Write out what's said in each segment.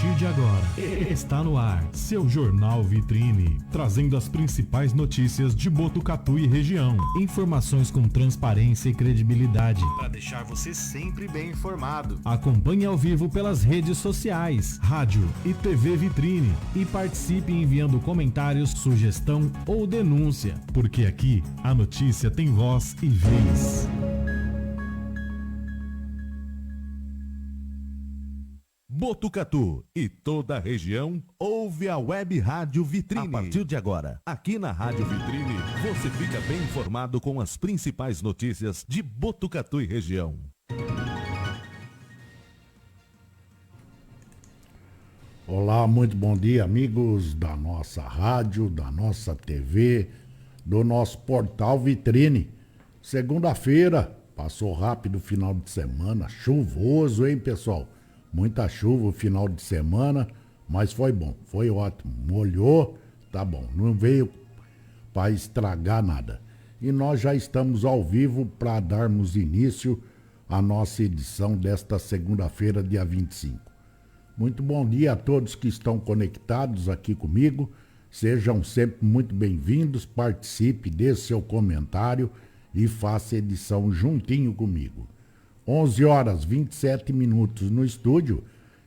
partir de agora, está no ar seu Jornal Vitrine, trazendo as principais notícias de Botucatu e região. Informações com transparência e credibilidade, para deixar você sempre bem informado. Acompanhe ao vivo pelas redes sociais, rádio e TV Vitrine e participe enviando comentários, sugestão ou denúncia, porque aqui a notícia tem voz e vez. Botucatu e toda a região ouve a Web Rádio Vitrine. A partir de agora, aqui na Rádio Vitrine, você fica bem informado com as principais notícias de Botucatu e região. Olá, muito bom dia, amigos da nossa rádio, da nossa TV, do nosso portal Vitrine. Segunda-feira, passou rápido o final de semana, chuvoso, hein, pessoal? Muita chuva o final de semana, mas foi bom, foi ótimo. Molhou, tá bom, não veio para estragar nada. E nós já estamos ao vivo para darmos início à nossa edição desta segunda-feira, dia 25. Muito bom dia a todos que estão conectados aqui comigo. Sejam sempre muito bem-vindos, participe, dê seu comentário e faça a edição juntinho comigo. 11 horas 27 minutos no estúdio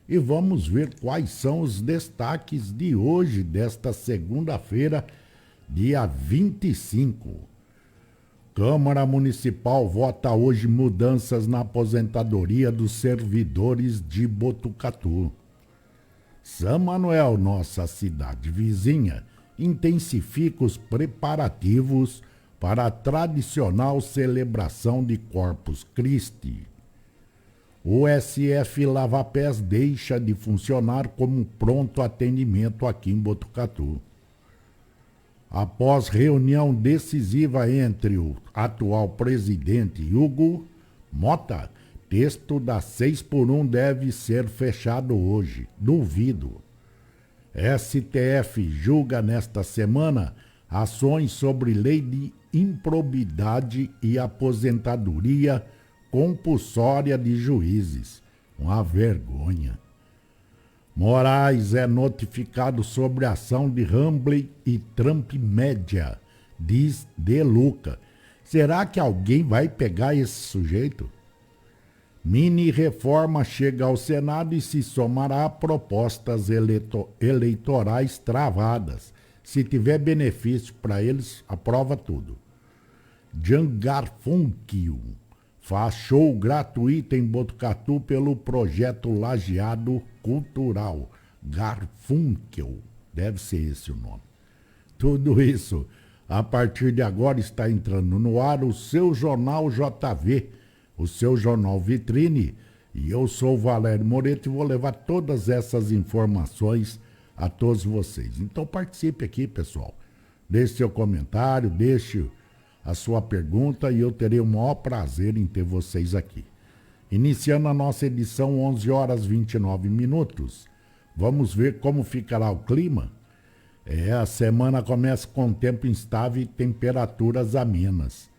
e vamos ver quais são os destaques de hoje, desta segunda-feira, dia 25. Câmara Municipal vota hoje mudanças na aposentadoria dos servidores de Botucatu. São Manuel, nossa cidade vizinha, intensifica os preparativos para a tradicional celebração de Corpus Christi. O SF Lava Pés deixa de funcionar como pronto atendimento aqui em Botucatu. Após reunião decisiva entre o atual presidente Hugo Mota, texto da 6x1 deve ser fechado hoje. Duvido. STF julga nesta semana ações sobre lei de improbidade e aposentadoria compulsória de juízes. Uma vergonha. Moraes é notificado sobre a ação de Rumble e Trump Média, diz De Luca. Será que alguém vai pegar esse sujeito? Mini reforma chega ao Senado e se somará a propostas eleitorais travadas. Se tiver benefício para eles, aprova tudo. Jan Garfunkel faz show gratuito em Botucatu pelo projeto Lajeado Cultural. Garfunkel, deve ser esse o nome. Tudo isso, a partir de agora, está entrando no ar o seu Jornal JV, o seu Jornal Vitrine. E eu sou o Valério Moreto e vou levar todas essas informações a todos vocês. Então participe aqui, pessoal. Deixe seu comentário, deixe a sua pergunta e eu terei o maior prazer em ter vocês aqui. Iniciando a nossa edição 11 horas 29 minutos. Vamos ver como ficará o clima. A semana começa com tempo instável e temperaturas amenas.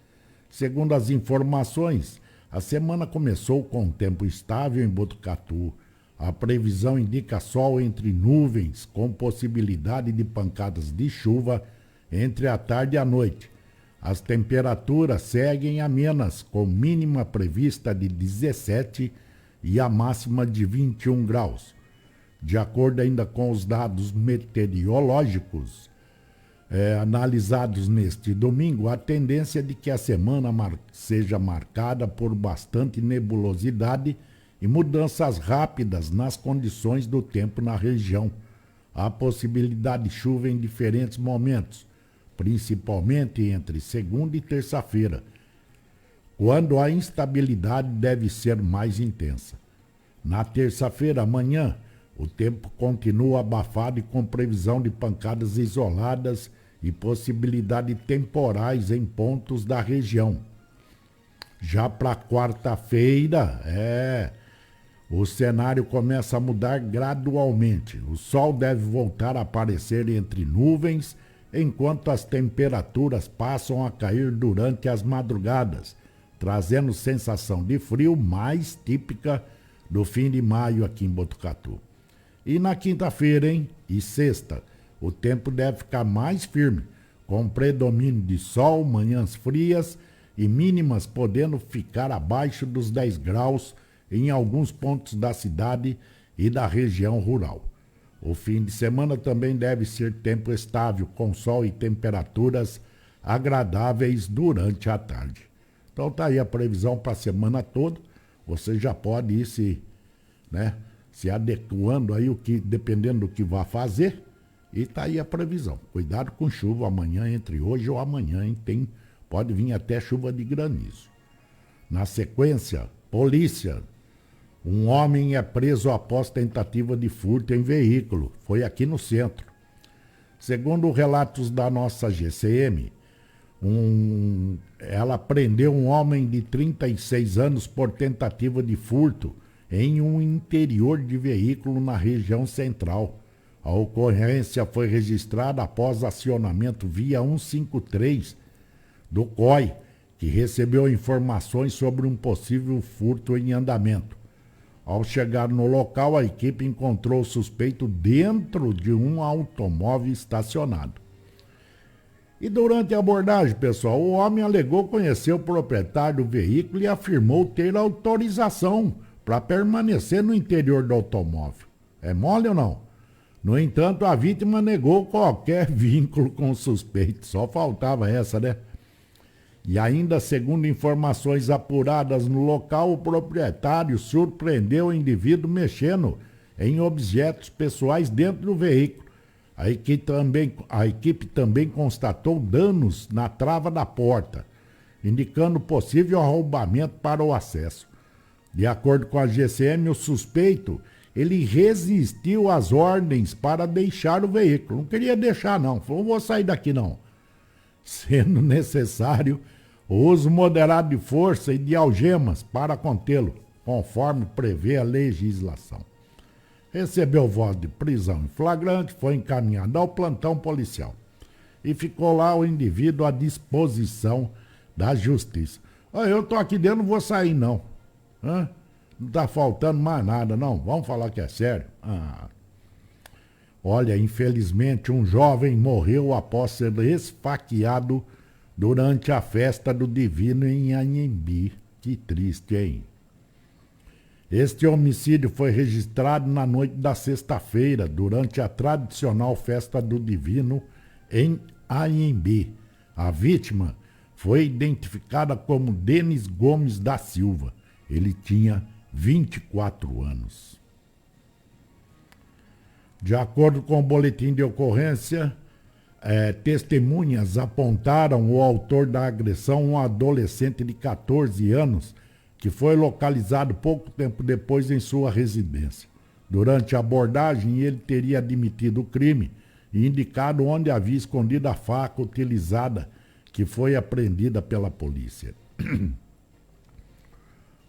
Segundo as informações, a semana começou com tempo estável em Botucatu. A previsão indica sol entre nuvens, com possibilidade de pancadas de chuva entre a tarde e a noite. As temperaturas seguem amenas, com mínima prevista de 17 e a máxima de 21 graus. De acordo ainda com os dados meteorológicos analisados neste domingo, a tendência é de que a semana seja marcada por bastante nebulosidade e mudanças rápidas nas condições do tempo na região. Há possibilidade de chuva em diferentes momentos, principalmente entre segunda e terça-feira, quando a instabilidade deve ser mais intensa. Na terça-feira, amanhã, o tempo continua abafado e com previsão de pancadas isoladas e possibilidade de temporais em pontos da região. Já para quarta-feira, o cenário começa a mudar gradualmente. O sol deve voltar a aparecer entre nuvens, enquanto as temperaturas passam a cair durante as madrugadas, trazendo sensação de frio mais típica do fim de maio aqui em Botucatu. E na quinta-feira, hein? E sexta, o tempo deve ficar mais firme, com predomínio de sol, manhãs frias e mínimas podendo ficar abaixo dos 10 graus em alguns pontos da cidade e da região rural. O fim de semana também deve ser tempo estável, com sol e temperaturas agradáveis durante a tarde. Então tá aí a previsão para a semana toda. Você já pode ir se adequando aí, dependendo do que vá fazer. E tá aí a previsão. Cuidado com chuva amanhã, entre hoje ou amanhã, hein? Pode vir até chuva de granizo. Na sequência, polícia. Um homem é preso após tentativa de furto em veículo. Foi aqui no centro. Segundo relatos da nossa GCM, ela prendeu um homem de 36 anos por tentativa de furto em um interior de veículo na região central. A ocorrência foi registrada após acionamento via 153 do COI, que recebeu informações sobre um possível furto em andamento. Ao chegar no local, a equipe encontrou o suspeito dentro de um automóvel estacionado. E durante a abordagem, pessoal, o homem alegou conhecer o proprietário do veículo e afirmou ter autorização para permanecer no interior do automóvel. É mole ou não? No entanto, a vítima negou qualquer vínculo com o suspeito. Só faltava essa, né? E ainda, segundo informações apuradas no local, o proprietário surpreendeu o indivíduo mexendo em objetos pessoais dentro do veículo. A equipe também constatou danos na trava da porta, indicando possível arrombamento para o acesso. De acordo com a GCM, o suspeito, ele resistiu às ordens para deixar o veículo. Não queria deixar, não. Falou, não vou sair daqui, não. Sendo necessário o uso moderado de força e de algemas para contê-lo, conforme prevê a legislação. Recebeu voz de prisão em flagrante, foi encaminhado ao plantão policial e ficou lá o indivíduo à disposição da justiça. Eu tô aqui dentro, não vou sair não. Não tá faltando mais nada, não. Vamos falar que é sério? Olha, infelizmente um jovem morreu após ser esfaqueado durante a festa do Divino em Anhembi. Que triste, hein? Este homicídio foi registrado na noite da sexta-feira, durante a tradicional festa do Divino em Anhembi. A vítima foi identificada como Denis Gomes da Silva. Ele tinha 24 anos. De acordo com o boletim de ocorrência, testemunhas apontaram o autor da agressão, um adolescente de 14 anos, que foi localizado pouco tempo depois em sua residência. Durante a abordagem, ele teria admitido o crime e indicado onde havia escondido a faca utilizada, que foi apreendida pela polícia.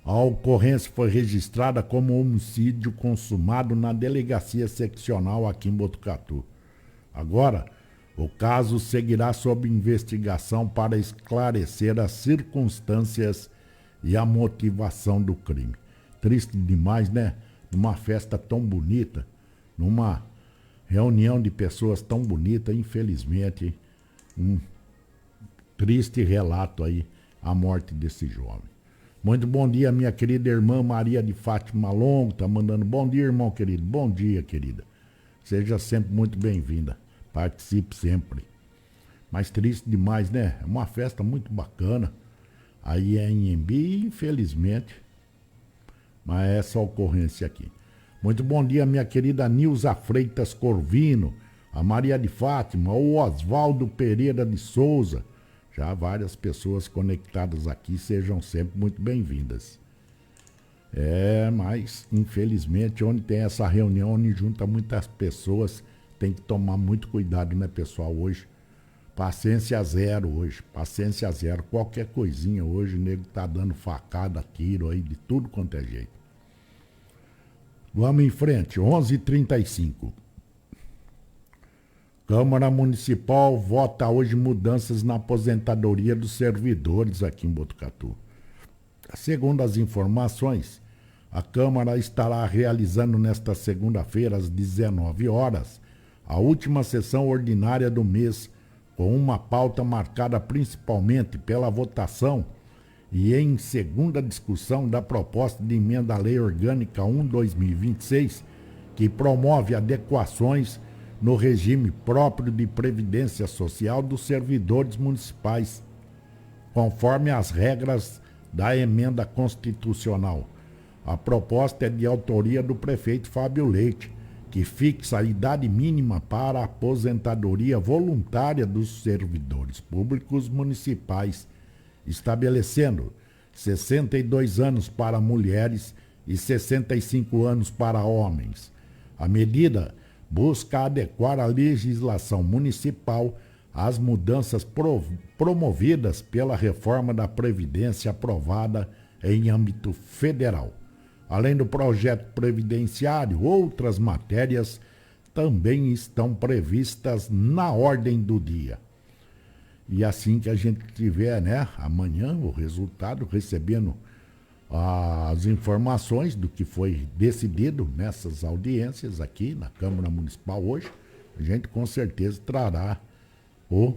A ocorrência foi registrada como homicídio consumado na delegacia seccional aqui em Botucatu. Agora, o caso seguirá sob investigação para esclarecer as circunstâncias e a motivação do crime. Triste demais, né? Numa festa tão bonita, numa reunião de pessoas tão bonita, infelizmente, um triste relato aí, a morte desse jovem. Muito bom dia, minha querida irmã Maria de Fátima Longo, tá mandando bom dia, irmão querido. Bom dia, querida. Seja sempre muito bem-vinda. Participe sempre. Mas triste demais, né? É uma festa muito bacana. Aí é em Embi, infelizmente. Mas é essa ocorrência aqui. Muito bom dia, minha querida Nilza Freitas Corvino, a Maria de Fátima, o Oswaldo Pereira de Souza. Já várias pessoas conectadas aqui, sejam sempre muito bem-vindas. Mas infelizmente onde tem essa reunião, onde junta muitas pessoas, tem que tomar muito cuidado, né, pessoal? Hoje, paciência zero hoje, paciência zero. Qualquer coisinha hoje, o nego tá dando facada, tiro aí, de tudo quanto é jeito. Vamos em frente, 11h35. Câmara Municipal vota hoje mudanças na aposentadoria dos servidores aqui em Botucatu. Segundo as informações, a Câmara estará realizando nesta segunda-feira, às 19 horas, a última sessão ordinária do mês, com uma pauta marcada principalmente pela votação e em segunda discussão da proposta de emenda à Lei Orgânica 1/2026, que promove adequações no regime próprio de previdência social dos servidores municipais, conforme as regras da emenda constitucional. A proposta é de autoria do prefeito Fábio Leite, que fixa a idade mínima para a aposentadoria voluntária dos servidores públicos municipais, estabelecendo 62 anos para mulheres e 65 anos para homens. A medida busca adequar a legislação municipal às mudanças promovidas pela reforma da Previdência aprovada em âmbito federal. Além do projeto previdenciário, outras matérias também estão previstas na ordem do dia. E assim que a gente tiver, amanhã, o resultado, recebendo as informações do que foi decidido nessas audiências aqui na Câmara Municipal hoje, a gente com certeza trará o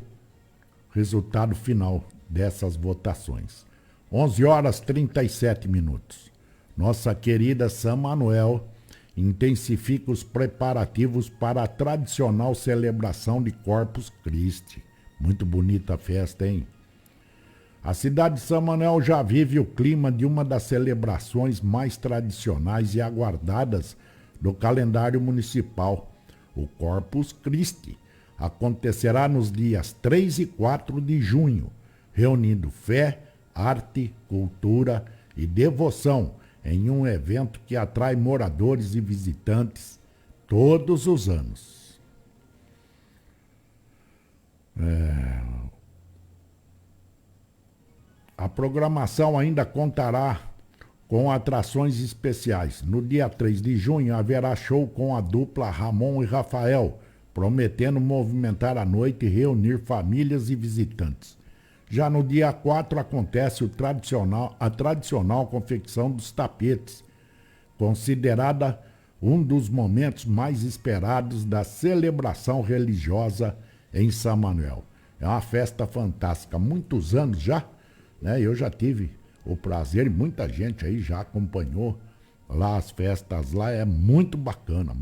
resultado final dessas votações. 11h37. Nossa querida São Manuel intensifica os preparativos para a tradicional celebração de Corpus Christi. Muito bonita a festa, hein? A cidade de São Manuel já vive o clima de uma das celebrações mais tradicionais e aguardadas do calendário municipal. O Corpus Christi acontecerá nos dias 3 e 4 de junho, reunindo fé, arte, cultura e devoção em um evento que atrai moradores e visitantes todos os anos. A programação ainda contará com atrações especiais. No dia 3 de junho haverá show com a dupla Ramon e Rafael, prometendo movimentar a noite e reunir famílias e visitantes. Já no dia 4 acontece a tradicional confecção dos tapetes, considerada um dos momentos mais esperados da celebração religiosa em São Manuel. É uma festa fantástica, há muitos anos já, eu já tive o prazer e muita gente aí já acompanhou lá as festas lá, é muito bacana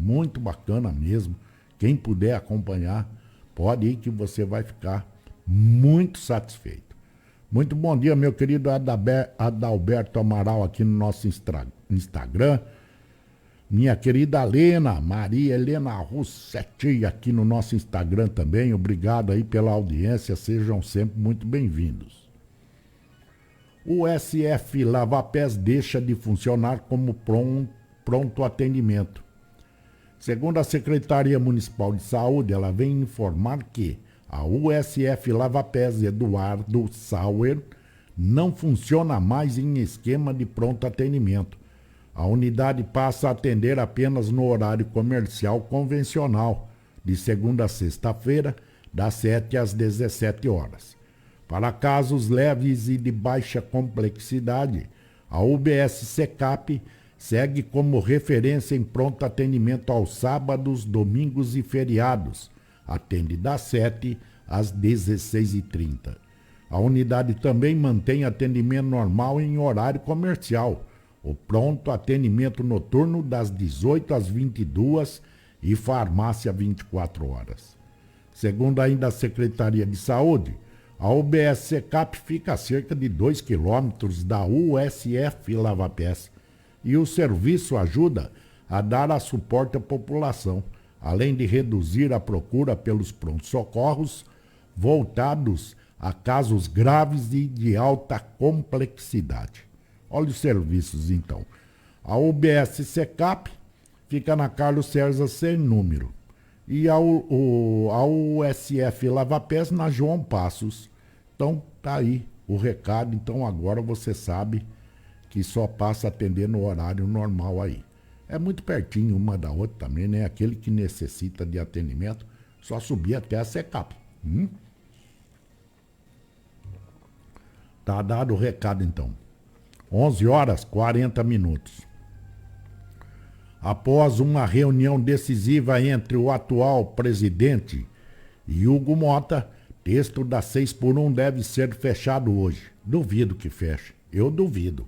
mesmo. Quem puder acompanhar, pode ir que você vai ficar muito satisfeito. Muito bom dia, meu querido Adalberto Amaral, aqui no nosso Instagram. Minha querida Maria Helena Russetti, aqui no nosso Instagram também. Obrigado aí pela audiência, sejam sempre muito bem-vindos. O SF Lavapés deixa de funcionar como pronto atendimento. Segundo a Secretaria Municipal de Saúde, ela vem informar que a USF Lavapés Eduardo Sauer não funciona mais em esquema de pronto atendimento. A unidade passa a atender apenas no horário comercial convencional, de segunda a sexta-feira, das 7 às 17 horas. Para casos leves e de baixa complexidade, a UBS Secap segue como referência em pronto atendimento aos sábados, domingos e feriados. Atende das 7 às 16h30. A unidade também mantém atendimento normal em horário comercial. O pronto atendimento noturno das 18 às 22 e farmácia 24 horas. Segundo ainda a Secretaria de Saúde, a UBS Secap fica a cerca de 2 quilômetros da USF Lavapés e o serviço ajuda a dar suporte à população, além de reduzir a procura pelos prontos-socorros voltados a casos graves e de alta complexidade. Olha os serviços, então. A UBS Secap fica na Carlos César sem número. E a USF Lavapés na João Passos. Então, tá aí o recado. Então, agora você sabe que só passa a atender no horário normal aí. É muito pertinho uma da outra também, né? Aquele que necessita de atendimento, só subir até a Secap. Tá dado o recado, então. 11h40. Após uma reunião decisiva entre o atual presidente e Hugo Mota, texto da 6x1 deve ser fechado hoje. Duvido que feche. Eu duvido.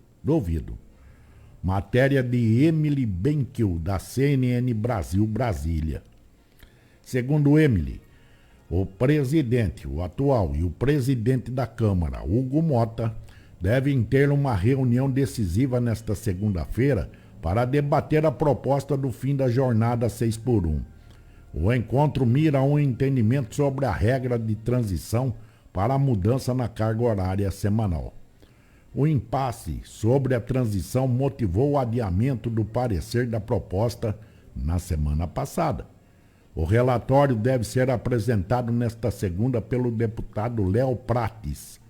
Matéria de Emily Benkiel, da CNN Brasil, Brasília. Segundo Emily, o presidente, o atual, e o presidente da Câmara, Hugo Mota, devem ter uma reunião decisiva nesta segunda-feira para debater a proposta do fim da jornada 6x1. O encontro mira um entendimento sobre a regra de transição para a mudança na carga horária semanal. O impasse sobre a transição motivou o adiamento do parecer da proposta na semana passada. O relatório deve ser apresentado nesta segunda pelo deputado Léo Prates.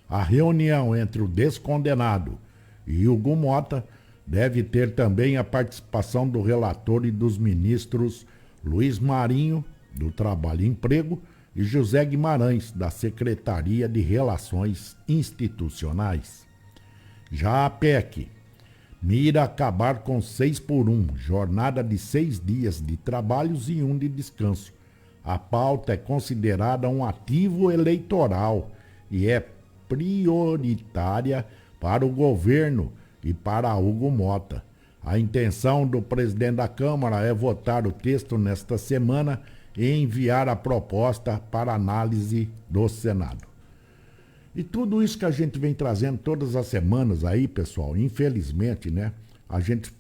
A reunião entre o descondenado e Hugo Mota deve ter também a participação do relator e dos ministros Luiz Marinho, do Trabalho e Emprego, e José Guimarães, da Secretaria de Relações Institucionais. Já a PEC mira acabar com 6x1, jornada de 6 dias de trabalhos e 1 de descanso. A pauta é considerada um ativo eleitoral e é prioritária para o governo e para Hugo Mota. A intenção do presidente da Câmara é votar o texto nesta semana e enviar a proposta para análise do Senado. E tudo isso que a gente vem trazendo todas as semanas aí, pessoal, infelizmente, né?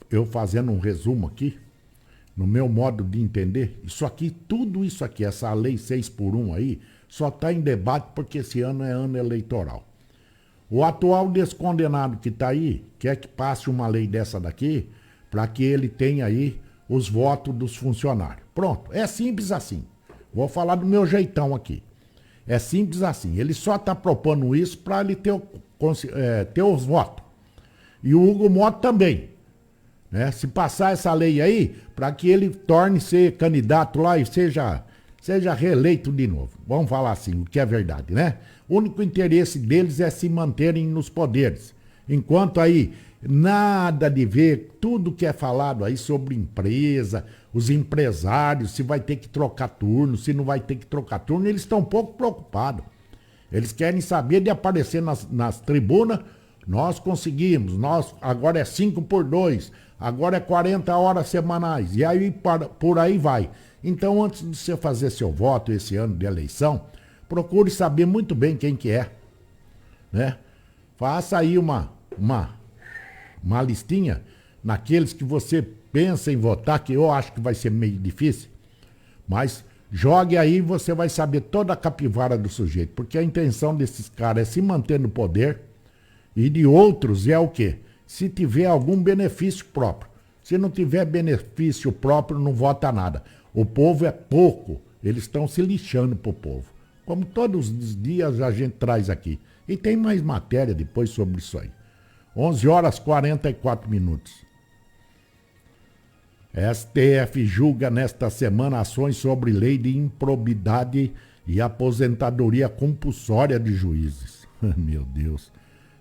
Eu fazendo um resumo aqui, no meu modo de entender, tudo isso aqui, essa lei 6x1 aí, só está em debate porque esse ano é ano eleitoral. O atual descondenado que está aí quer que passe uma lei dessa daqui para que ele tenha aí os votos dos funcionários. Pronto, é simples assim. Vou falar do meu jeitão aqui. É simples assim. Ele só está propondo isso para ele ter os votos. E o Hugo Mota também. Né? Se passar essa lei aí, para que ele torne-se candidato lá e seja reeleito de novo. Vamos falar assim, o que é verdade, né? O único interesse deles é se manterem nos poderes. Enquanto aí, nada de ver tudo que é falado aí sobre empresa, os empresários, se vai ter que trocar turno, se não vai ter que trocar turno, eles estão um pouco preocupados. Eles querem saber de aparecer nas tribunas, nós conseguimos, agora é 5x2, agora é 40 horas semanais, e aí por aí vai. Então, antes de você fazer seu voto esse ano de eleição, procure saber muito bem quem que é, né? Faça aí uma listinha naqueles que você pensa em votar, que eu acho que vai ser meio difícil, mas jogue aí e você vai saber toda a capivara do sujeito, porque a intenção desses caras é se manter no poder e de outros é o quê? Se tiver algum benefício próprio. Se não tiver benefício próprio, não vota nada. O povo é pouco, eles estão se lixando pro povo. Como todos os dias a gente traz aqui. E tem mais matéria depois sobre isso aí. 11h44. STF julga nesta semana ações sobre lei de improbidade e aposentadoria compulsória de juízes. Meu Deus.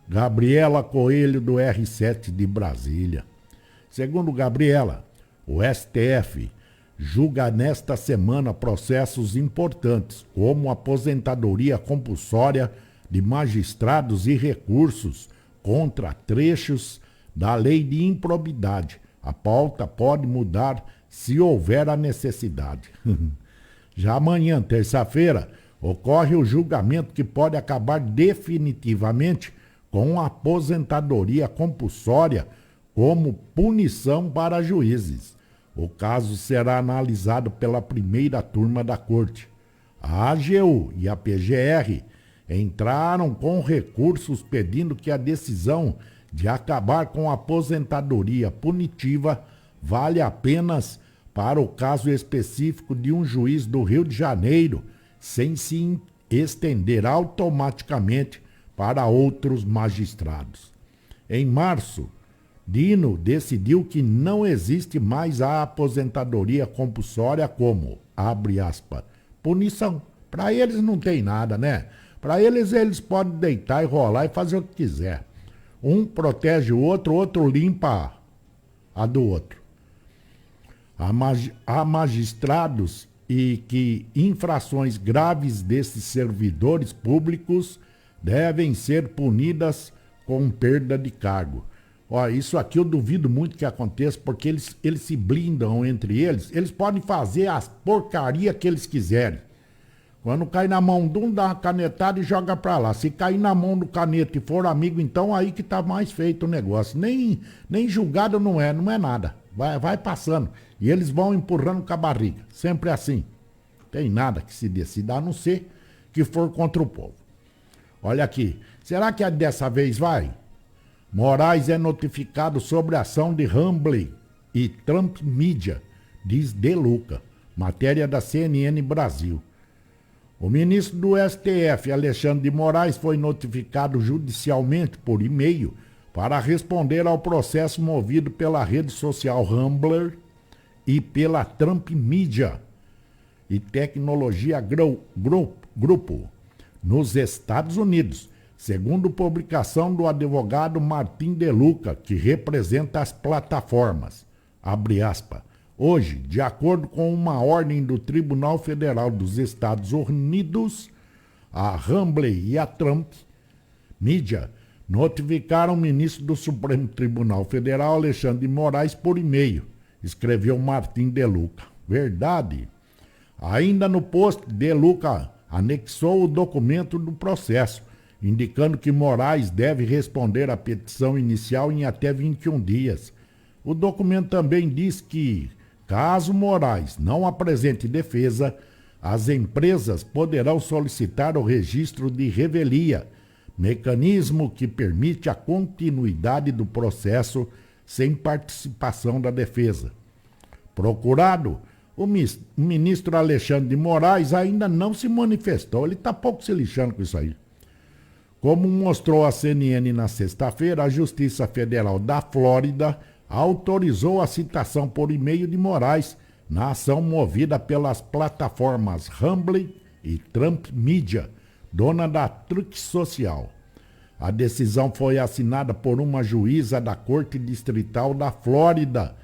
Gabriela Coelho, do R7 de Brasília. Segundo Gabriela, o STF julga nesta semana processos importantes, como aposentadoria compulsória de magistrados e recursos contra trechos da lei de improbidade. A pauta pode mudar se houver a necessidade. Já amanhã, terça-feira, ocorre o julgamento que pode acabar definitivamente com a aposentadoria compulsória como punição para juízes. O caso será analisado pela primeira turma da Corte. A AGU e a PGR entraram com recursos pedindo que a decisão de acabar com a aposentadoria punitiva vale apenas para o caso específico de um juiz do Rio de Janeiro, sem se estender automaticamente para outros magistrados. Em março, Dino decidiu que não existe mais a aposentadoria compulsória como, abre aspas, punição. Para eles não tem nada, né? Para eles podem deitar e rolar e fazer o que quiser. Um protege o outro limpa a do outro. Há magistrados e que infrações graves desses servidores públicos devem ser punidas com perda de cargo. Ó, isso aqui eu duvido muito que aconteça, porque eles se blindam entre eles. Eles podem fazer as porcaria que eles quiserem. Quando cai na mão de um, dá uma canetada e joga pra lá. Se cair na mão do caneta e for amigo, então aí que tá mais feito o negócio. Nem julgado não é nada. Vai passando. E eles vão empurrando com a barriga. Sempre assim. Tem nada que se decida, a não ser que for contra o povo. Olha aqui. Será que dessa vez vai? Moraes é notificado sobre a ação de Rumble e Trump Media, diz De Luca. Matéria da CNN Brasil. O ministro do STF, Alexandre de Moraes, foi notificado judicialmente por e-mail para responder ao processo movido pela rede social Rumble e pela Trump Media e Tecnologia Grupo, nos Estados Unidos, segundo publicação do advogado Martim De Luca, que representa as plataformas. Abre aspas. Hoje, de acordo com uma ordem do Tribunal Federal dos Estados Unidos, a Rumble e a Trump Media notificaram o ministro do Supremo Tribunal Federal, Alexandre de Moraes, por e-mail, escreveu Martim De Luca. Verdade. Ainda no post, De Luca anexou o documento do processo, indicando que Moraes deve responder à petição inicial em até 21 dias. O documento também diz que, caso Moraes não apresente defesa, as empresas poderão solicitar o registro de revelia, mecanismo que permite a continuidade do processo sem participação da defesa. Procurado, o ministro Alexandre de Moraes ainda não se manifestou, ele está pouco se lixando com isso aí. Como mostrou a CNN na sexta-feira, a Justiça Federal da Flórida autorizou a citação por e-mail de Moraes na ação movida pelas plataformas Rumble e Trump Media, dona da Truque Social. A decisão foi assinada por uma juíza da Corte Distrital da Flórida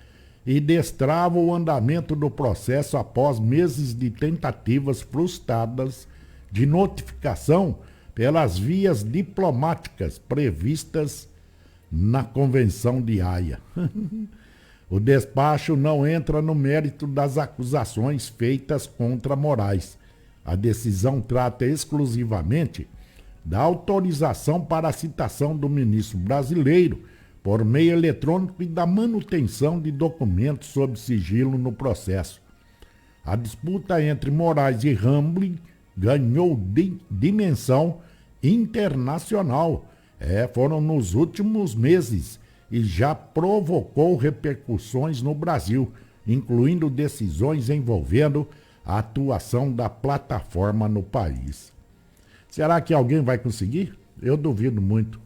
e destrava o andamento do processo após meses de tentativas frustradas de notificação pelas vias diplomáticas previstas na Convenção de Haia. O despacho não entra no mérito das acusações feitas contra Moraes. A decisão trata exclusivamente da autorização para a citação do ministro brasileiro por meio eletrônico e da manutenção de documentos sob sigilo no processo. A disputa entre Moraes e Rumble ganhou dimensão internacional. Foram nos últimos meses e já provocou repercussões no Brasil, incluindo decisões envolvendo a atuação da plataforma no país. Será que alguém vai conseguir? Eu duvido muito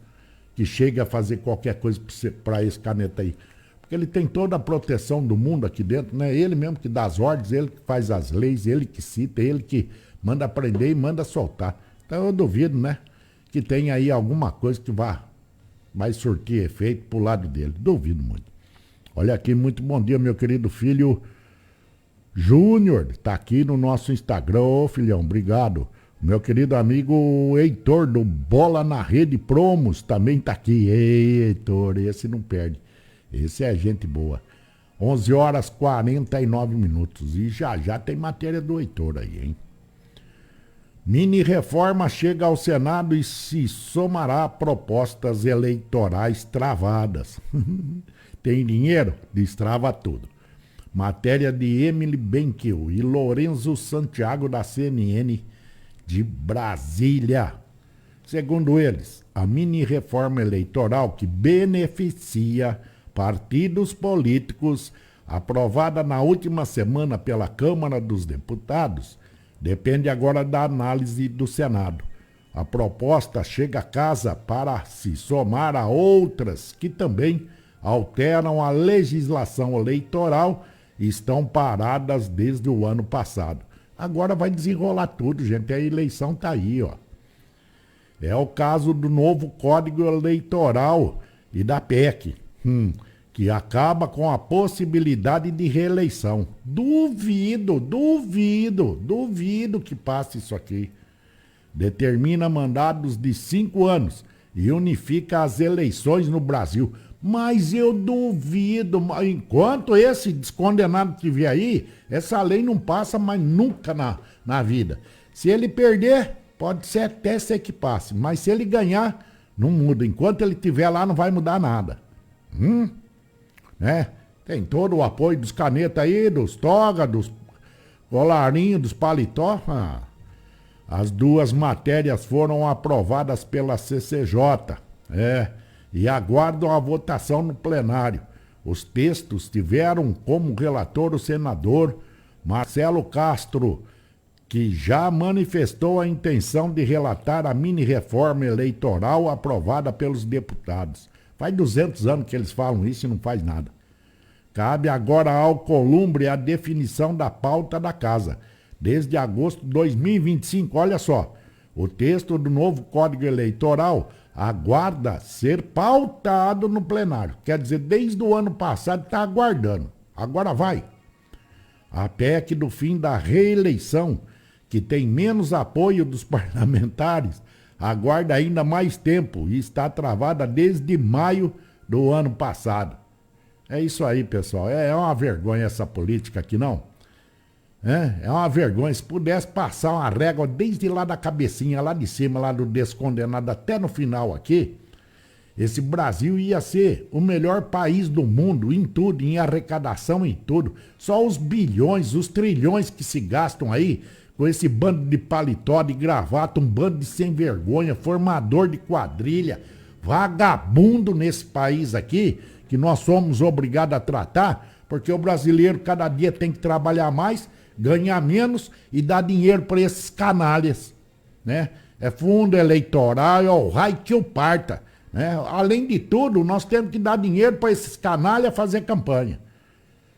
que chegue a fazer qualquer coisa para esse caneta aí. Porque ele tem toda a proteção do mundo aqui dentro, né? Ele mesmo que dá as ordens, ele que faz as leis, ele que cita, ele que manda prender e manda soltar. Então eu duvido, né? Que tem aí alguma coisa que vai surtir efeito pro lado dele. Duvido muito. Olha aqui, muito bom dia, meu querido filho Júnior. Tá aqui no nosso Instagram. Ô, filhão, obrigado. Meu querido amigo Heitor, do Bola na Rede Promos, também tá aqui. Ei, Heitor, esse não perde. Esse é gente boa. 11 horas 49 minutos. E já tem matéria do Heitor aí, hein? Mini reforma chega ao Senado e se somará a propostas eleitorais travadas. Tem dinheiro? Destrava tudo. Matéria de Emily Benquil e Lorenzo Santiago da CNN de Brasília. Segundo eles, a mini reforma eleitoral que beneficia partidos políticos, aprovada na última semana pela Câmara dos Deputados, depende agora da análise do Senado. A proposta chega à casa para se somar a outras que também alteram a legislação eleitoral e estão paradas desde o ano passado. Agora vai desenrolar tudo, gente. A eleição está aí, ó. É o caso do novo Código Eleitoral e da PEC, que acaba com a possibilidade de reeleição. Duvido que passe isso aqui. Determina mandados de 5 anos e unifica as eleições no Brasil. Mas eu duvido, enquanto esse descondenado estiver aí, essa lei não passa mais nunca na vida. Se ele perder, pode ser até ser que passe, mas se ele ganhar, não muda. Enquanto ele estiver lá, não vai mudar nada. Tem todo o apoio dos canetas aí, dos toga, dos colarinhos, dos paletó. As 2 matérias foram aprovadas pela CCJ. E aguardam a votação no plenário. Os textos tiveram como relator o senador Marcelo Castro, que já manifestou a intenção de relatar a mini-reforma eleitoral aprovada pelos deputados. Faz 200 anos que eles falam isso e não faz nada. Cabe agora ao Alcolumbre a definição da pauta da casa. Desde agosto de 2025, olha só, o texto do novo Código Eleitoral aguarda ser pautado no plenário. Quer dizer, desde o ano passado está aguardando. Agora vai. A PEC do fim da reeleição, que tem menos apoio dos parlamentares, aguarda ainda mais tempo e está travada desde maio do ano passado. É isso aí, pessoal. É uma vergonha essa política aqui, não? É uma vergonha. Se pudesse passar uma régua desde lá da cabecinha, lá de cima, lá do descondenado, até no final aqui, esse Brasil ia ser o melhor país do mundo em tudo, em arrecadação, em tudo. Só os bilhões, os trilhões que se gastam aí com esse bando de paletó, de gravata, um bando de sem vergonha, formador de quadrilha, vagabundo nesse país aqui, que nós somos obrigados a tratar, porque o brasileiro cada dia tem que trabalhar mais, ganhar menos e dar dinheiro para esses canalhas, né? É fundo eleitoral, é o raio que o parta, né? Além de tudo, nós temos que dar dinheiro para esses canalhas fazer campanha.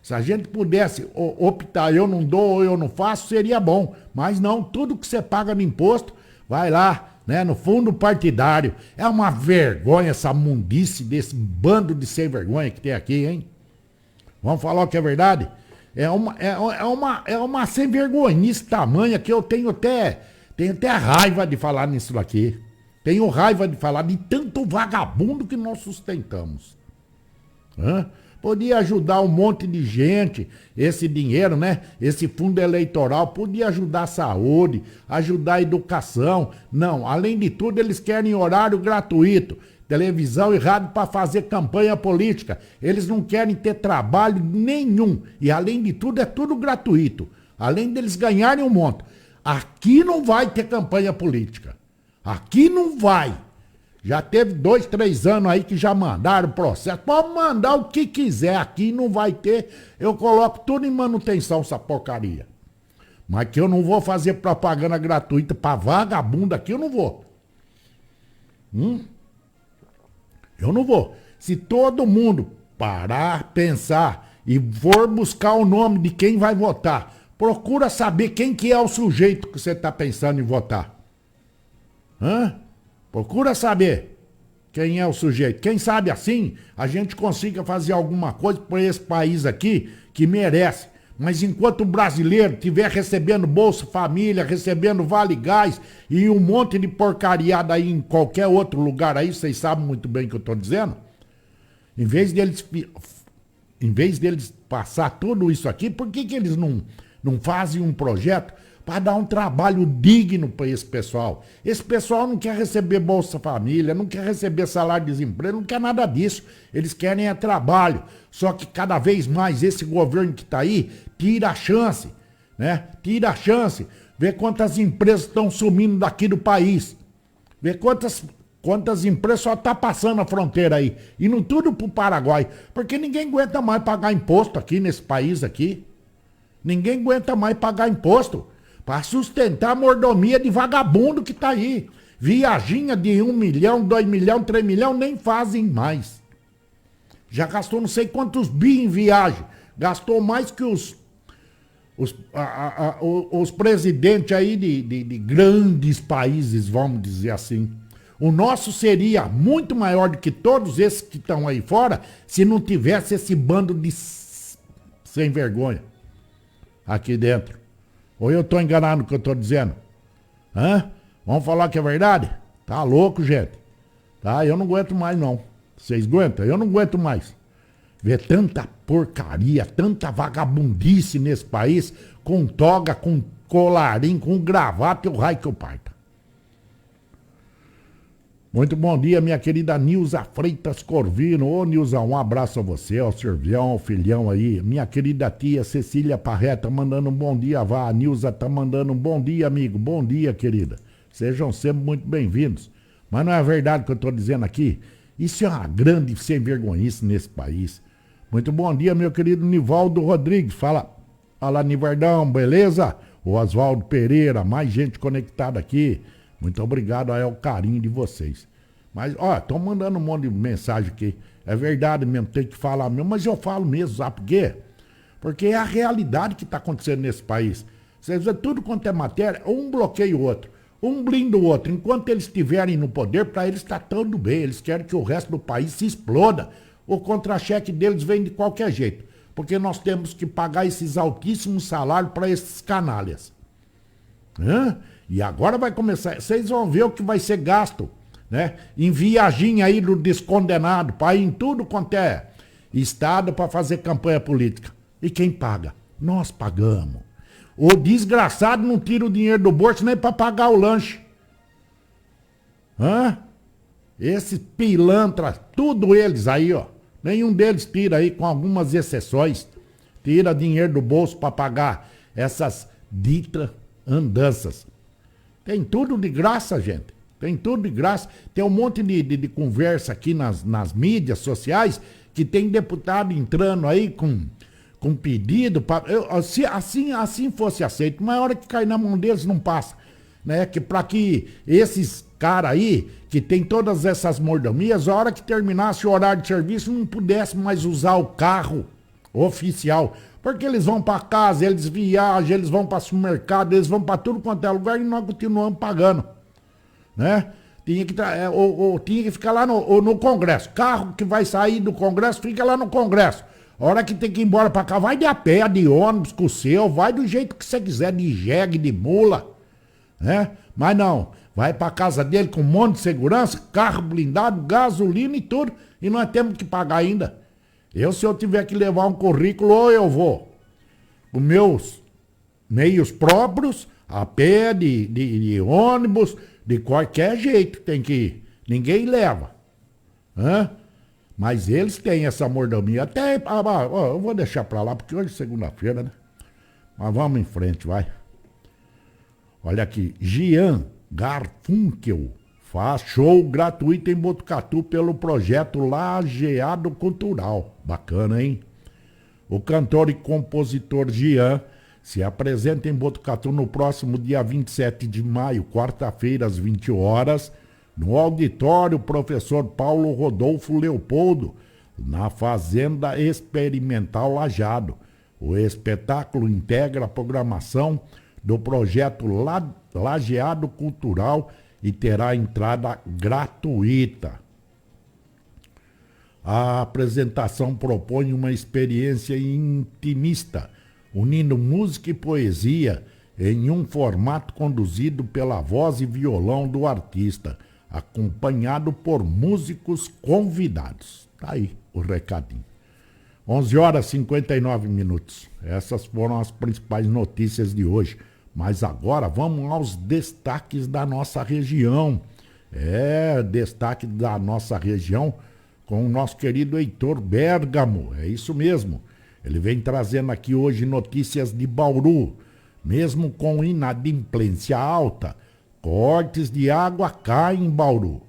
Se a gente pudesse optar, eu não dou ou eu não faço, seria bom. Mas não, tudo que você paga no imposto, vai lá, né, no fundo partidário. É uma vergonha essa mundice desse bando de sem vergonha que tem aqui, hein? Vamos falar o que é verdade? É uma sem vergonhice tamanha que eu tenho até raiva de falar nisso daqui. Tenho raiva de falar de tanto vagabundo que nós sustentamos. Podia ajudar um monte de gente, esse dinheiro, né? Esse fundo eleitoral, podia ajudar a saúde, ajudar a educação. Não, além de tudo, eles querem horário gratuito, televisão e rádio para fazer campanha política. Eles não querem ter trabalho nenhum. E além de tudo, é tudo gratuito. Além deles ganharem um monte. Aqui não vai ter campanha política. Aqui não vai. Já teve 2, 3 anos aí que já mandaram processo. Pode mandar o que quiser. Aqui não vai ter. Eu coloco tudo em manutenção, essa porcaria. Mas que eu não vou fazer propaganda gratuita pra vagabundo aqui, eu não vou. Eu não vou. Se todo mundo parar, pensar e for buscar o nome de quem vai votar, procura saber quem que é o sujeito que você está pensando em votar. Procura saber quem é o sujeito. Quem sabe assim a gente consiga fazer alguma coisa para esse país aqui que merece. Mas enquanto o brasileiro estiver recebendo Bolsa Família, recebendo Vale Gás e um monte de porcariada aí em qualquer outro lugar aí, vocês sabem muito bem o que eu estou dizendo, em vez deles passar tudo isso aqui, por que eles não fazem um projeto para dar um trabalho digno para esse pessoal? Esse pessoal não quer receber Bolsa Família, não quer receber salário de desemprego, não quer nada disso. Eles querem é trabalho. Só que cada vez mais esse governo que está aí tira a chance, né? Tira a chance. Vê quantas empresas estão sumindo daqui do país. Vê quantas empresas só estão passando a fronteira aí. Indo tudo para o Paraguai. Porque ninguém aguenta mais pagar imposto aqui nesse país aqui. Ninguém aguenta mais pagar imposto para sustentar a mordomia de vagabundo que tá aí. Viaginha de 1 milhão, 2 milhões, 3 milhões, nem fazem mais. Já gastou não sei quantos bi em viagem. Gastou mais que os presidentes aí de grandes países, vamos dizer assim. O nosso seria muito maior do que todos esses que estão aí fora se não tivesse esse bando de sem vergonha aqui dentro. Ou eu tô enganado no que eu tô dizendo? Hã? Vamos falar que é verdade? Tá louco, gente. Tá? Eu não aguento mais, não. Vocês aguentam? Eu não aguento mais. Ver tanta porcaria, tanta vagabundice nesse país, com toga, com colarinho, com gravata e o raio que eu parta. Muito bom dia, minha querida Nilza Freitas Corvino. Ô, Nilza, um abraço a você, ao Servião, ao filhão aí. Minha querida tia Cecília Parreta mandando um bom dia, vá. A Nilza tá mandando um bom dia, amigo. Bom dia, querida. Sejam sempre muito bem-vindos. Mas não é verdade o que eu tô dizendo aqui? Isso é uma grande sem-vergonhice nesse país. Muito bom dia, meu querido Nivaldo Rodrigues. Fala, Nivardão, beleza? O Oswaldo Pereira, mais gente conectada aqui. Muito obrigado ao carinho de vocês. Mas, ó, estão mandando um monte de mensagem aqui. É verdade mesmo, tem que falar mesmo. Mas eu falo mesmo, sabe por quê? Porque é a realidade que está acontecendo nesse país. Vocês veem tudo quanto é matéria, um bloqueia o outro. Um blinda o outro. Enquanto eles estiverem no poder, para eles está tudo bem. Eles querem que o resto do país se exploda. O contra-cheque deles vem de qualquer jeito. Porque nós temos que pagar esses altíssimos salários para esses canalhas. Hã? E agora vai começar, vocês vão ver o que vai ser gasto, né? Em viaginha aí do descondenado, para ir em tudo quanto é estado para fazer campanha política. E quem paga? Nós pagamos. O desgraçado não tira o dinheiro do bolso nem para pagar o lanche. Hã? Esses pilantras, tudo eles aí, ó. Nenhum deles tira aí, com algumas exceções, tira dinheiro do bolso para pagar essas ditas andanças. Tem tudo de graça, gente. Tem tudo de graça. Tem um monte de conversa aqui nas mídias sociais que tem deputado entrando aí com pedido. Se assim fosse aceito, mas a hora que cair na mão deles não passa. Né? Para que esses caras aí, que tem todas essas mordomias, a hora que terminasse o horário de serviço, não pudesse mais usar o carro oficial. Porque eles vão para casa, eles viajam, eles vão para supermercado, eles vão para tudo quanto é lugar e nós continuamos pagando. Né? Tinha que ficar lá no Congresso. Carro que vai sair do Congresso, fica lá no Congresso. A hora que tem que ir embora para cá, vai de a pé, de ônibus, com o seu, vai do jeito que você quiser, de jegue, de mula. Né? Mas não, vai para casa dele com um monte de segurança, carro blindado, gasolina e tudo, e nós temos que pagar ainda. Se eu tiver que levar um currículo, ou eu vou com meus meios próprios, a pé, de ônibus, de qualquer jeito tem que ir. Ninguém leva. Hã? Mas eles têm essa mordomia. Até, eu vou deixar pra lá, porque hoje é segunda-feira, né? Mas vamos em frente, vai. Olha aqui, Gian Garfunkel faz show gratuito em Botucatu pelo projeto Lajeado Cultural. Bacana, hein? O cantor e compositor Gian se apresenta em Botucatu no próximo dia 27 de maio, quarta-feira, às 20 horas, no auditório Professor Paulo Rodolfo Leopoldo, na Fazenda Experimental Lajeado. O espetáculo integra a programação do projeto Lajeado Cultural e terá entrada gratuita. A apresentação propõe uma experiência intimista, unindo música e poesia em um formato conduzido pela voz e violão do artista, acompanhado por músicos convidados. Tá aí o recadinho. 11 horas e 59 minutos. Essas foram as principais notícias de hoje. Mas agora vamos aos destaques da nossa região. Destaque da nossa região com o nosso querido Heitor Bergamo. É isso mesmo. Ele vem trazendo aqui hoje notícias de Bauru. Mesmo com inadimplência alta, cortes de água caem em Bauru.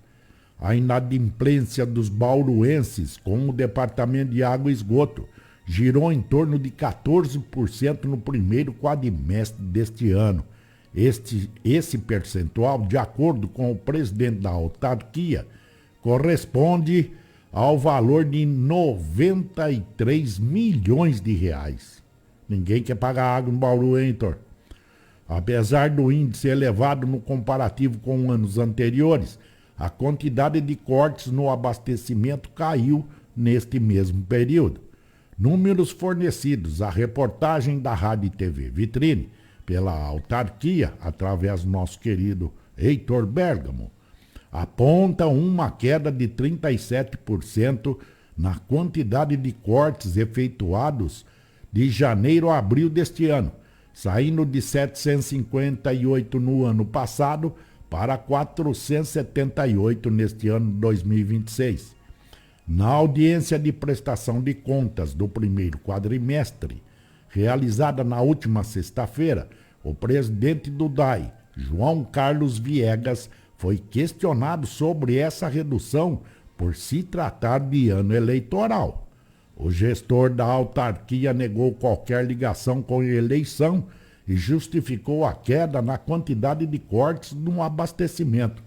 A inadimplência dos bauruenses com o Departamento de Água e Esgoto girou em torno de 14% no primeiro quadrimestre deste ano. Esse percentual, de acordo com o presidente da autarquia, corresponde ao valor de 93 milhões de reais. Ninguém quer pagar água em Bauru, hein, Heitor? Apesar do índice elevado no comparativo com anos anteriores, a quantidade de cortes no abastecimento caiu neste mesmo período. Números fornecidos à reportagem da Rádio e TV Vitrine pela autarquia, através do nosso querido Heitor Bergamo, apontam uma queda de 37% na quantidade de cortes efetuados de janeiro a abril deste ano, saindo de 758 no ano passado para 478 neste ano de 2026. Na audiência de prestação de contas do primeiro quadrimestre, realizada na última sexta-feira, o presidente do DAI, João Carlos Viegas, foi questionado sobre essa redução por se tratar de ano eleitoral. O gestor da autarquia negou qualquer ligação com a eleição e justificou a queda na quantidade de cortes no abastecimento,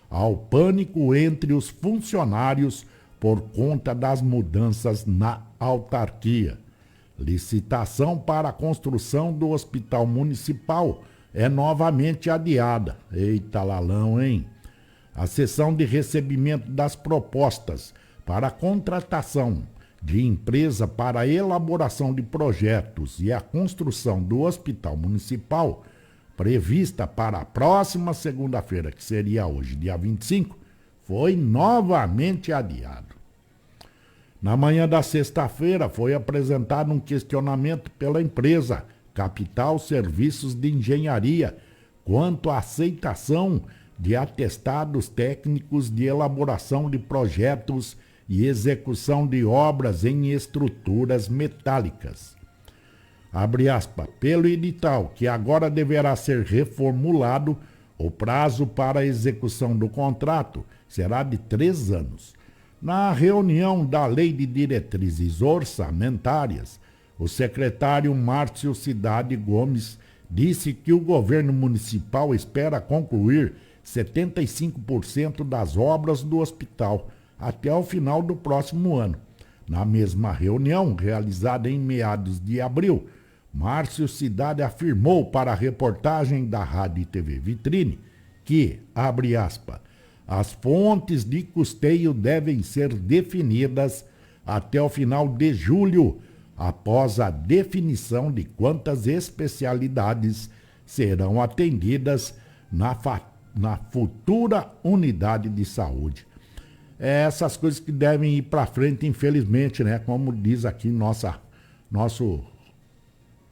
ao pânico entre os funcionários por conta das mudanças na autarquia. Licitação para a construção do hospital municipal é novamente adiada. Eita lalão, hein? A sessão de recebimento das propostas para a contratação de empresa para a elaboração de projetos e a construção do hospital municipal, prevista para a próxima segunda-feira, que seria hoje, dia 25, foi novamente adiado. Na manhã da sexta-feira foi apresentado um questionamento pela empresa Capital Serviços de Engenharia quanto à aceitação de atestados técnicos de elaboração de projetos e execução de obras em estruturas metálicas. Abre aspas, pelo edital, que agora deverá ser reformulado, o prazo para a execução do contrato será de 3 anos. Na reunião da Lei de Diretrizes Orçamentárias, o secretário Márcio Cidade Gomes disse que o governo municipal espera concluir 75% das obras do hospital até o final do próximo ano. Na mesma reunião, realizada em meados de abril, Márcio Cidade afirmou para a reportagem da Rádio e TV Vitrine que, abre aspas, as fontes de custeio devem ser definidas até o final de julho, após a definição de quantas especialidades serão atendidas na futura unidade de saúde. É essas coisas que devem ir para frente, infelizmente, né? Como diz aqui nosso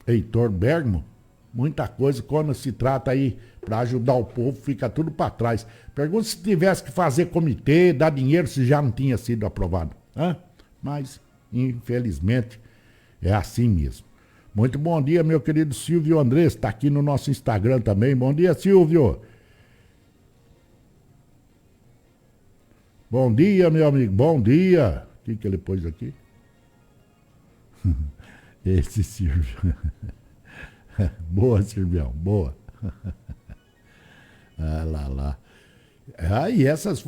Heitor Bergamo, muita coisa, quando se trata aí para ajudar o povo, fica tudo para trás. Pergunta se tivesse que fazer comitê, dar dinheiro, se já não tinha sido aprovado. Mas, infelizmente, é assim mesmo. Muito bom dia, meu querido Silvio Andrés, está aqui no nosso Instagram também. Bom dia, Silvio. Bom dia, meu amigo, bom dia. O que ele pôs aqui? Esse Silvio. Boa, Silvião, boa. Lá. E essas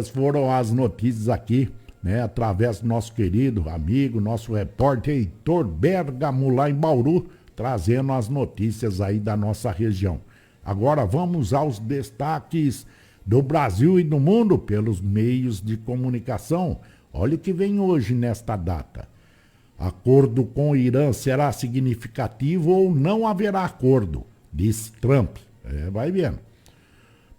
foram as notícias aqui, né, através do nosso querido amigo, nosso repórter Heitor Bergamo, lá em Bauru, trazendo as notícias aí da nossa região. Agora vamos aos destaques do Brasil e do mundo pelos meios de comunicação. Olha o que vem hoje nesta data. Acordo com o Irã será significativo ou não haverá acordo, disse Trump. Vai vendo.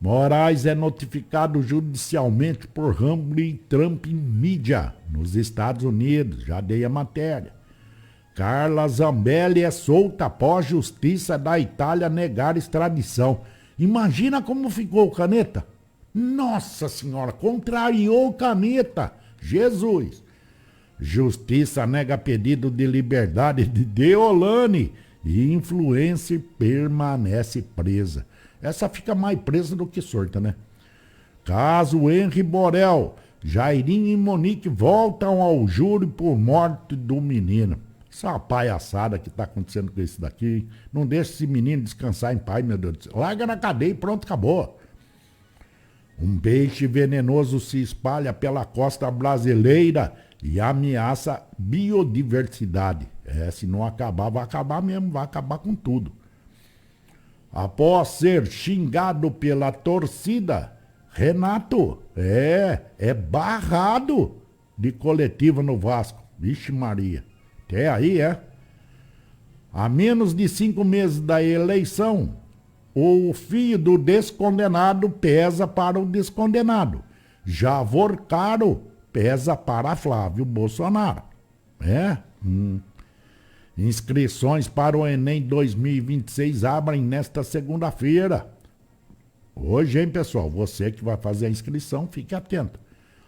Moraes é notificado judicialmente por Humphrey Trump Media, nos Estados Unidos. Já dei a matéria. Carla Zambelli é solta após justiça da Itália negar extradição. Imagina como ficou o Caneta. Nossa Senhora, contrariou o Caneta. Jesus. Justiça nega pedido de liberdade de Deolane e influencer permanece presa. Essa fica mais presa do que solta, né? Caso Henri Borel, Jairinho e Monique voltam ao júri por morte do menino. Essa é uma palhaçada que tá acontecendo com isso daqui. Não deixa esse menino descansar em paz, meu Deus do céu. Larga na cadeia e pronto, acabou. Um peixe venenoso se espalha pela costa brasileira e ameaça biodiversidade. Se não acabar, vai acabar mesmo, vai acabar com tudo. Após ser xingado pela torcida, Renato, é barrado de coletiva no Vasco. Vixe Maria. Até aí, A menos de 5 meses da eleição, o fio do descondenado pesa para o descondenado. Já Vorcaro pesa para Flávio Bolsonaro. Inscrições para o Enem 2026 abrem nesta segunda-feira. Hoje, hein, pessoal? Você que vai fazer a inscrição, fique atento.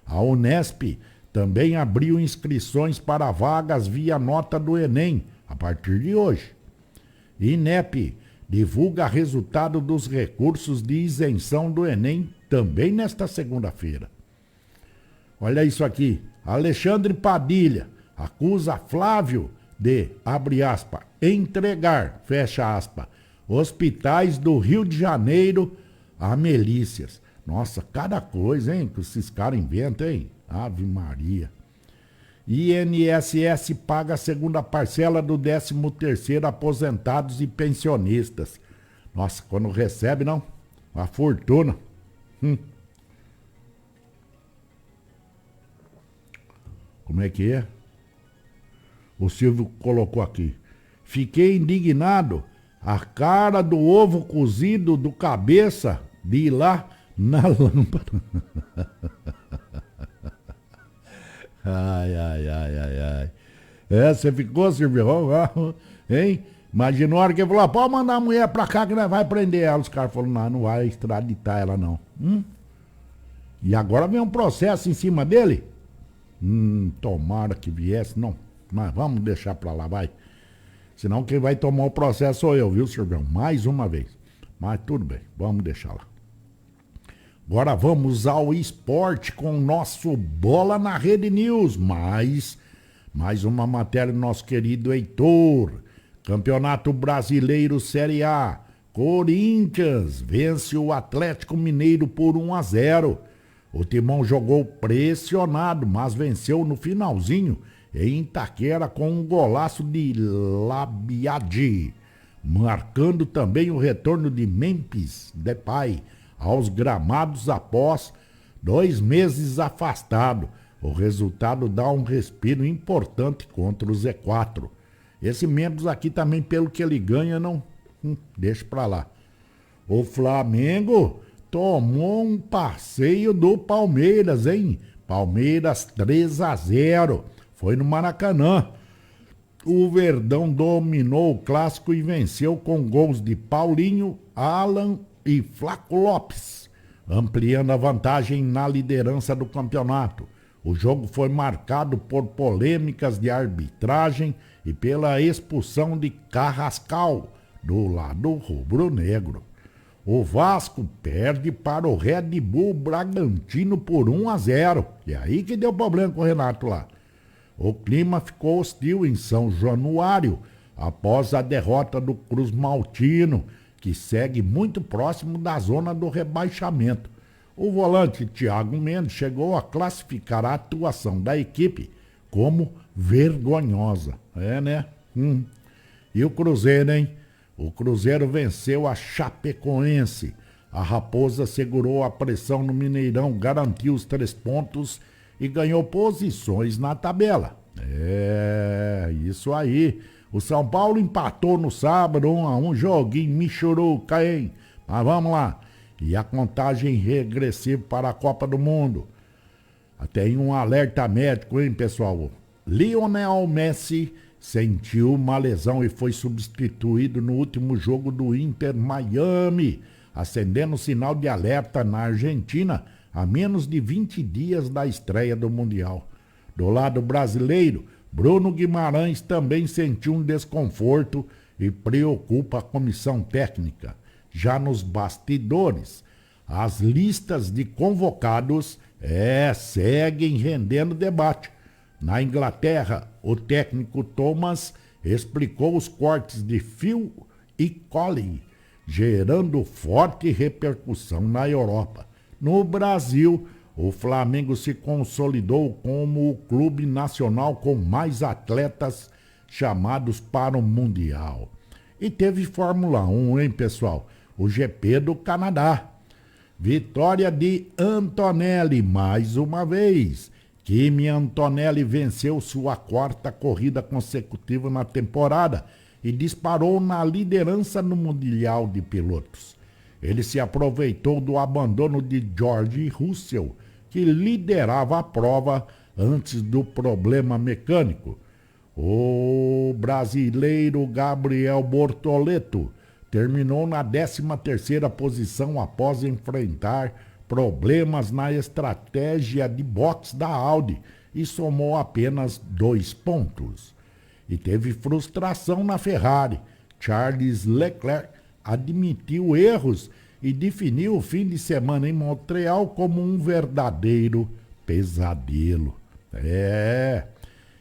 A Unesp também abriu inscrições para vagas via nota do Enem a partir de hoje. INEP divulga resultado dos recursos de isenção do Enem também nesta segunda-feira. Olha isso aqui. Alexandre Padilha acusa Flávio de, abre aspas, entregar, fecha aspas, hospitais do Rio de Janeiro a milícias. Nossa, cada coisa, hein, que esses caras inventam, hein? Ave Maria. INSS paga a segunda parcela do 13º aposentados e pensionistas. Nossa, quando recebe, não? Uma fortuna. Como é que é? O Silvio colocou aqui. Fiquei indignado. A cara do ovo cozido do cabeça de ir lá na lâmpada. Ai. Você ficou, Silvio? Hein? Imaginou a hora que ele falou, pode mandar a mulher pra cá que nós vai prender ela. Os caras falaram, não vai extraditar ela não. E agora vem um processo em cima dele? Tomara que viesse, não. Mas vamos deixar pra lá, vai. Senão quem vai tomar o processo sou eu, viu, Silvio? Mais uma vez. Mas tudo bem, vamos deixar lá. Agora vamos ao esporte com o nosso Bola na Rede News. Mais uma matéria do nosso querido Heitor. Campeonato Brasileiro Série A. Corinthians vence o Atlético Mineiro por 1-0. O Timão jogou pressionado, mas venceu no finalzinho em Itaquera com um golaço de Labiadi, marcando também o retorno de Memphis Depay aos gramados após 2 meses afastado. O resultado dá um respiro importante contra o Z4. Esse Memphis aqui também, pelo que ele ganha, não deixa pra lá. O Flamengo tomou um passeio do Palmeiras, hein? Palmeiras 3-0. Foi no Maracanã. O Verdão dominou o clássico e venceu com gols de Paulinho, Alan e Flaco Lopes, ampliando a vantagem na liderança do campeonato. O jogo foi marcado por polêmicas de arbitragem e pela expulsão de Carrascal do lado rubro-negro. O Vasco perde para o Red Bull Bragantino por 1-0. E aí que deu problema com o Renato lá. O clima ficou hostil em São Januário após a derrota do Cruz Maltino, que segue muito próximo da zona do rebaixamento. O volante Thiago Mendes chegou a classificar a atuação da equipe como vergonhosa. E o Cruzeiro, hein? O Cruzeiro venceu a Chapecoense. A Raposa segurou a pressão no Mineirão, garantiu os 3 pontos e ganhou posições na tabela. Isso aí. O São Paulo empatou no sábado 1-1, joguinho michuruca, hein? Mas vamos lá. E a contagem regressiva para a Copa do Mundo. Tem um alerta médico, hein, pessoal? Lionel Messi sentiu uma lesão e foi substituído no último jogo do Inter Miami, acendendo o sinal de alerta na Argentina a menos de 20 dias da estreia do Mundial. Do lado brasileiro, Bruno Guimarães também sentiu um desconforto e preocupa a comissão técnica. Já nos bastidores, as listas de convocados seguem rendendo debate. Na Inglaterra, o técnico Thomas explicou os cortes de Phil e Colley, gerando forte repercussão na Europa. No Brasil, o Flamengo se consolidou como o clube nacional com mais atletas chamados para o Mundial. E teve Fórmula 1, hein, pessoal? O GP do Canadá. Vitória de Antonelli, mais uma vez. Kimi Antonelli venceu sua quarta corrida consecutiva na temporada e disparou na liderança no Mundial de Pilotos. Ele se aproveitou do abandono de George Russell, que liderava a prova antes do problema mecânico. O brasileiro Gabriel Bortoleto terminou na 13ª posição após enfrentar problemas na estratégia de boxe da Audi e somou apenas 2 pontos. E teve frustração na Ferrari. Charles Leclerc admitiu erros e definiu o fim de semana em Montreal como um verdadeiro pesadelo.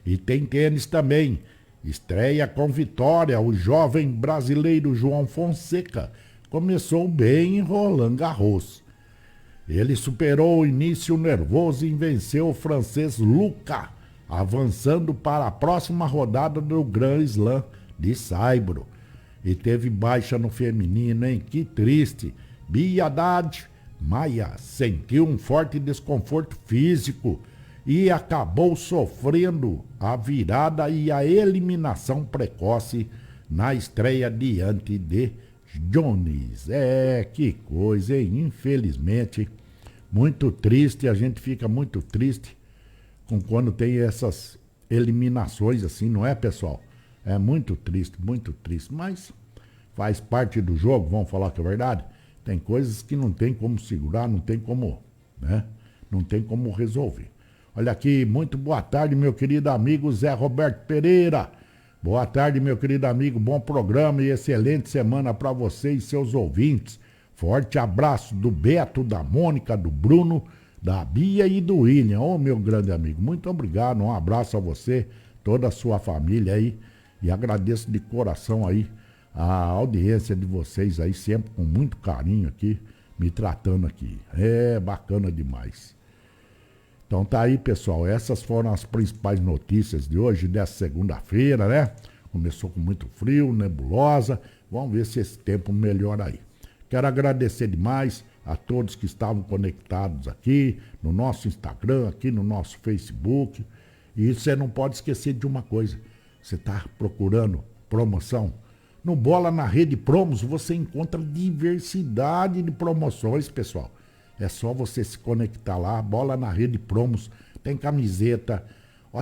E tem tênis também. Estreia com vitória, o jovem brasileiro João Fonseca começou bem em Roland Garros. Ele superou o início nervoso e venceu o francês Lucas, avançando para a próxima rodada do Grand Slam de Saibro. E teve baixa no feminino, hein? Que triste. Bia Haddad Maia sentiu um forte desconforto físico e acabou sofrendo a virada e a eliminação precoce na estreia diante de Jones. Que coisa, hein? Infelizmente, muito triste, a gente fica muito triste com quando tem essas eliminações assim, não é, pessoal? É muito triste, mas faz parte do jogo, vamos falar que é verdade. Tem coisas que não tem como segurar, não tem como, né? Não tem como resolver. Olha aqui, muito boa tarde, meu querido amigo Zé Roberto Pereira. Boa tarde, meu querido amigo, bom programa e excelente semana para você e seus ouvintes. Forte abraço do Beto, da Mônica, do Bruno, da Bia e do William. Ô, meu grande amigo, muito obrigado, um abraço a você, toda a sua família aí. E agradeço de coração aí a audiência de vocês aí, sempre com muito carinho aqui, me tratando aqui. Bacana demais. Então tá aí, pessoal, essas foram as principais notícias de hoje, dessa segunda-feira, né? Começou com muito frio, nebulosa, vamos ver se esse tempo melhora aí. Quero agradecer demais a todos que estavam conectados aqui, no nosso Instagram, aqui no nosso Facebook. E você não pode esquecer de uma coisa, você está procurando promoção? No Bola na Rede Promos você encontra diversidade de promoções, pessoal. É só você se conectar lá, Bola na Rede Promos, tem camiseta,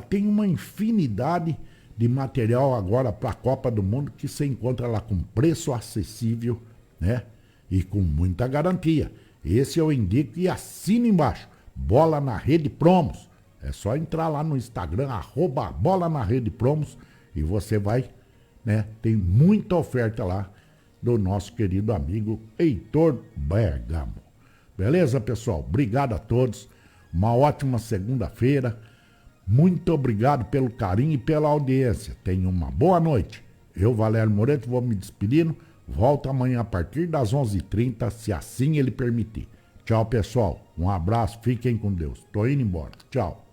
tem uma infinidade de material agora para a Copa do Mundo que você encontra lá com preço acessível, né? E com muita garantia. Esse eu indico e assina embaixo, Bola na Rede Promos. É só entrar lá no Instagram, @Bola na Rede Promos, e você vai, né? Tem muita oferta lá do nosso querido amigo Heitor Bergamo. Beleza, pessoal? Obrigado a todos. Uma ótima segunda-feira. Muito obrigado pelo carinho e pela audiência. Tenham uma boa noite. Eu, Valério Moreto, vou me despedindo. Volto amanhã a partir das 11h30, se assim ele permitir. Tchau, pessoal. Um abraço. Fiquem com Deus. Tô indo embora. Tchau.